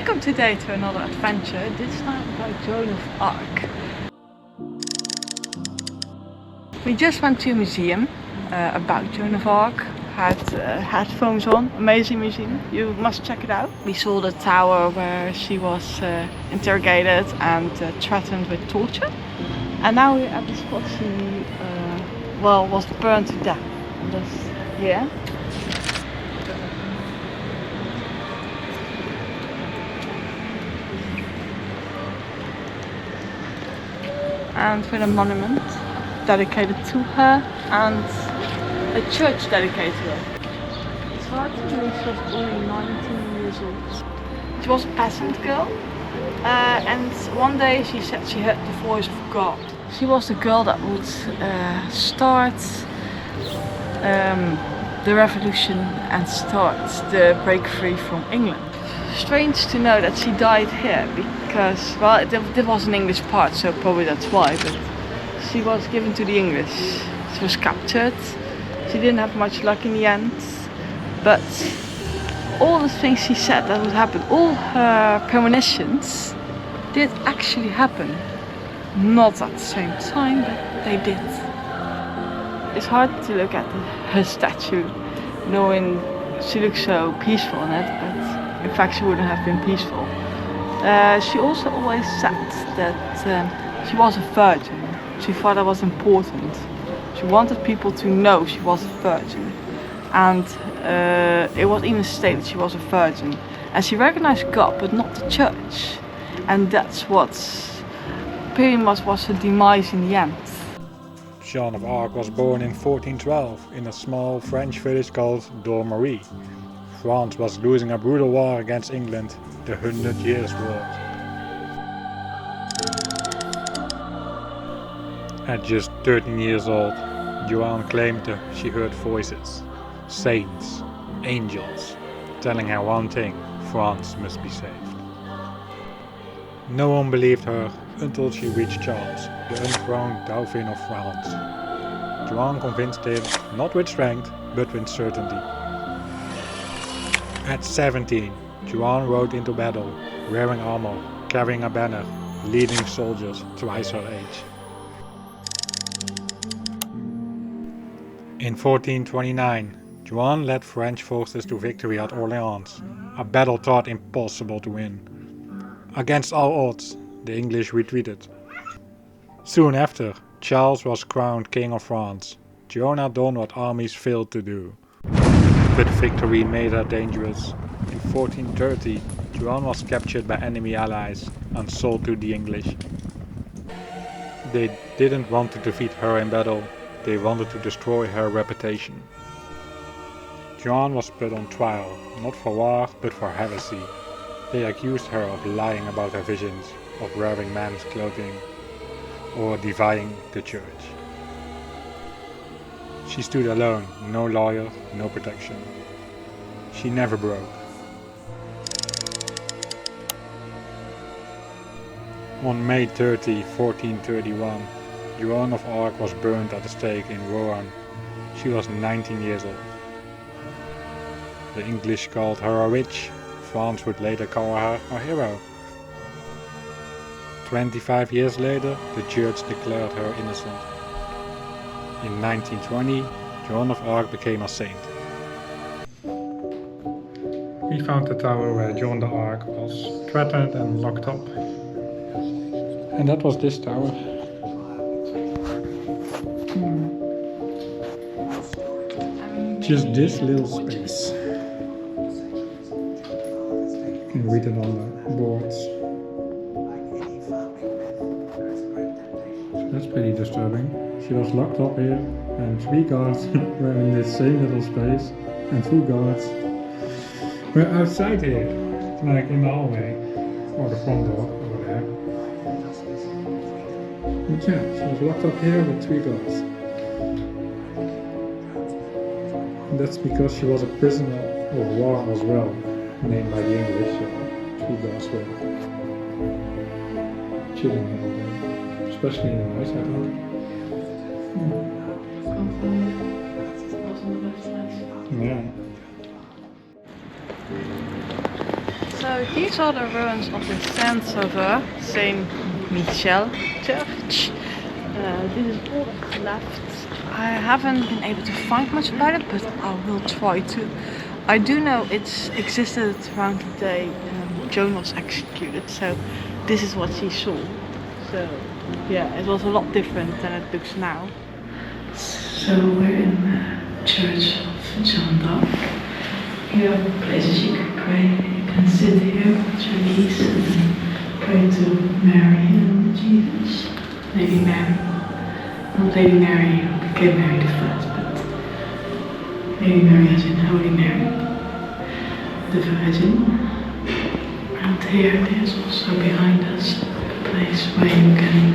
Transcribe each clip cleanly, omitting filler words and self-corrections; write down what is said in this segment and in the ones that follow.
Welcome today to another adventure, this time about Joan of Arc. We just went to a museum about Joan of Arc, had headphones on, amazing museum, you must check it out. We saw the tower where she was interrogated and threatened with torture. And now we're at the spot she was burned to death. That's here. And with a monument dedicated to her and a church dedicated to her. It's hard to believe she was only 19 years old. She was a peasant girl and one day she said she heard the voice of God. She was the girl that would start the revolution and start the break free from England. Strange to know that she died here because, well, there was an English part, so probably that's why, but she was given to the English. She was captured. She didn't have much luck in the end, but all the things she said that would happen, all her premonitions did actually happen. Not at the same time, but they did. It's hard to look at her statue knowing she looks so peaceful in it, but in fact she wouldn't have been peaceful. She also always said that she was a virgin. She thought that was important. She wanted people to know she was a virgin. And it was even stated she was a virgin. And she recognized God, but not the church. And that's what pretty much was her demise in the end. Joan of Arc was born in 1412 in a small French village called Dormery. France was losing a brutal war against England, the 100 Years' War. At just 13 years old, Joan claimed that she heard voices, saints, angels, telling her one thing: France must be saved. No one believed her until she reached Charles, the enthroned Dauphin of France. Joan convinced him, not with strength, but with certainty. At 17, Joan rode into battle, wearing armor, carrying a banner, leading soldiers twice her age. In 1429, Joan led French forces to victory at Orleans, a battle thought impossible to win. Against all odds, the English retreated. Soon after, Charles was crowned King of France. Joan had done what armies failed to do. But victory made her dangerous. In 1430, Joan was captured by enemy allies and sold to the English. They didn't want to defeat her in battle, they wanted to destroy her reputation. Joan was put on trial, not for war, but for heresy. They accused her of lying about her visions, of wearing men's clothing, or defying the church. She stood alone, no lawyer, no protection. She never broke. On May 30, 1431, Joan of Arc was burned at the stake in Rouen. She was 19 years old. The English called her a witch. France would later call her a hero. 25 years later, the church declared her innocent. In 1920, Joan of Arc became a saint. We found the tower where Joan of Arc was threatened and locked up. And that was this tower. Just this little space. You can read it on the boards. That's pretty disturbing. She was locked up here and 3 guards were in this same little space and 2 guards were outside here, like in the hallway or the front door over there. But yeah, she was locked up here with 3 guards. And that's because she was a prisoner of war as well, named by the English, so 3 guards were chilling here all day, especially in the night, I think. Yeah. So So these are the ruins of the Saint-Sauveur, Saint Michel Church. This is all that's left. I haven't been able to find much about it, but I will try to. I do know it's existed around the day Joan was executed, so this is what she saw. So yeah, it was a lot different than it looks now. So we're in the church of Joan of Arc. Here are places you can pray. You can sit here with your knees and pray to Mary and Jesus. Lady Mary. Not Lady Mary who became Mary the First, but Lady Mary as in Holy Mary, the Virgin. And here there's also behind us a place where you can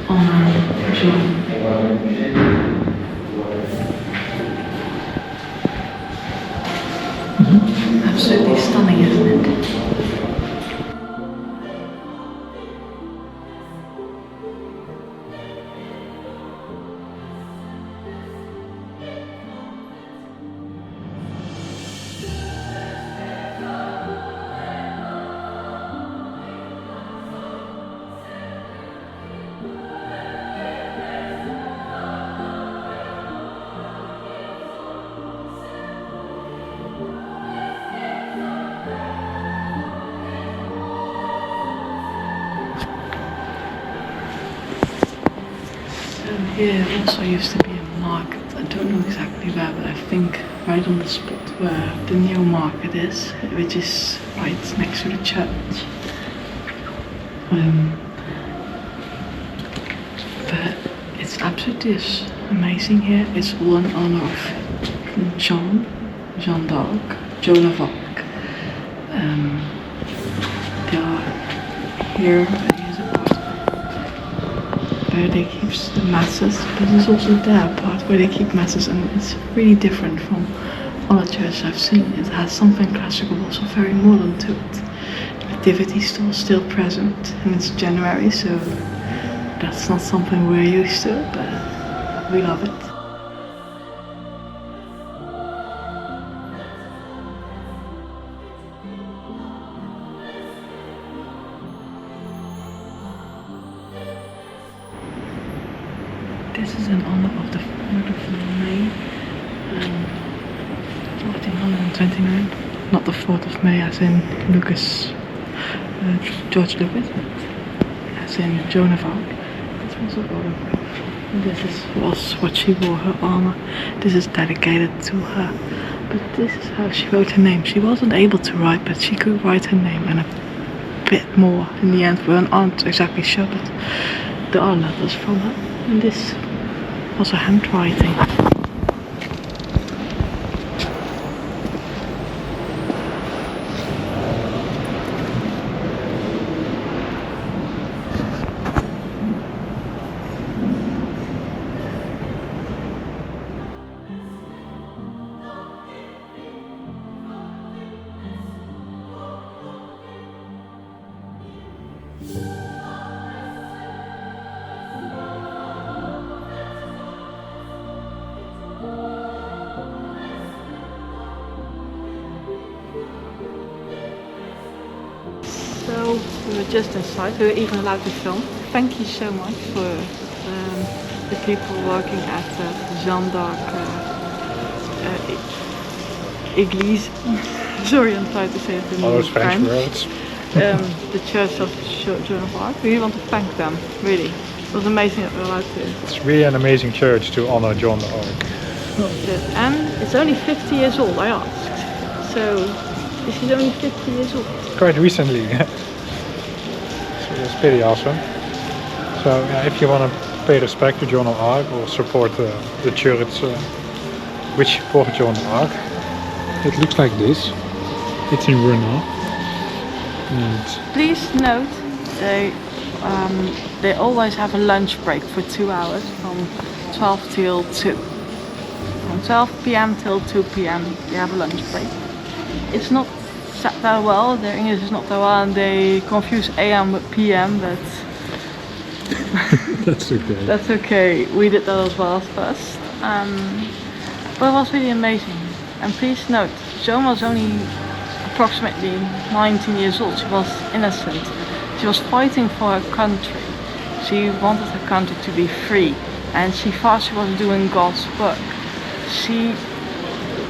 honor Joan. Absolutely stunning, isn't it? Here also used to be a market. I don't know exactly where, but I think right on the spot where the new market is, which is right next to the church. But it's absolutely amazing here. It's all in honor of Joan d'Arc, Joan of Arc. They are here. Where they keep the masses, but there's also their part where they keep masses, and it's really different from other churches I've seen. It has something classical, also very modern to it. The captivity is still present, and it's January, so that's not something we're used to, but we love it. This is in honor of the 4th of May, 1429. Not the 4th of May as in George Lucas, but as in Joan of Arc. This was a photograph. This was what she wore, her armor. This is dedicated to her. But this is how she wrote her name. She wasn't able to write, but she could write her name and a bit more in the end. We aren't exactly sure, but there are letters from her. And this was a handwriting. So we were just inside, we were even allowed to film. Thank you so much for the people working at Jeanne d'Arc Église. Sorry, I'm trying to say it in all those French words. The Church of Joan of Arc. We really want to thank them, really. It was amazing that we were allowed to. It's really an amazing church to honor Joan of Arc. And it's only 50 years old, I asked. So, this is only 50 years old. Quite recently. So that's pretty awesome. So yeah, if you want to pay respect to Joan of Arc or support the church which supports Joan of Arc, it looks like this. It's in Rouen. And please note they always have a lunch break for 2 hours from 12 till 2. From 12 p.m. till 2 p.m. they have a lunch break. It's not set that well, their English is not that well, and they confuse AM with PM, but that's okay. That's okay, we did that as well first. But it was really amazing. And please note, Joan was only approximately 19 years old. She was innocent. She was fighting for her country. She wanted her country to be free, and she thought she was doing God's work. She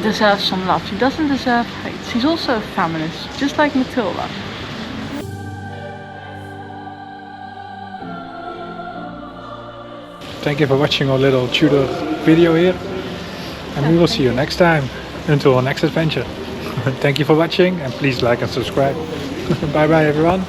deserves some love. She doesn't deserve hate. She's also a feminist, just like Matilda. Thank you for watching our little Tudor video here, and we will see you next time until our next adventure. Thank you for watching, and please like and subscribe. Bye bye everyone.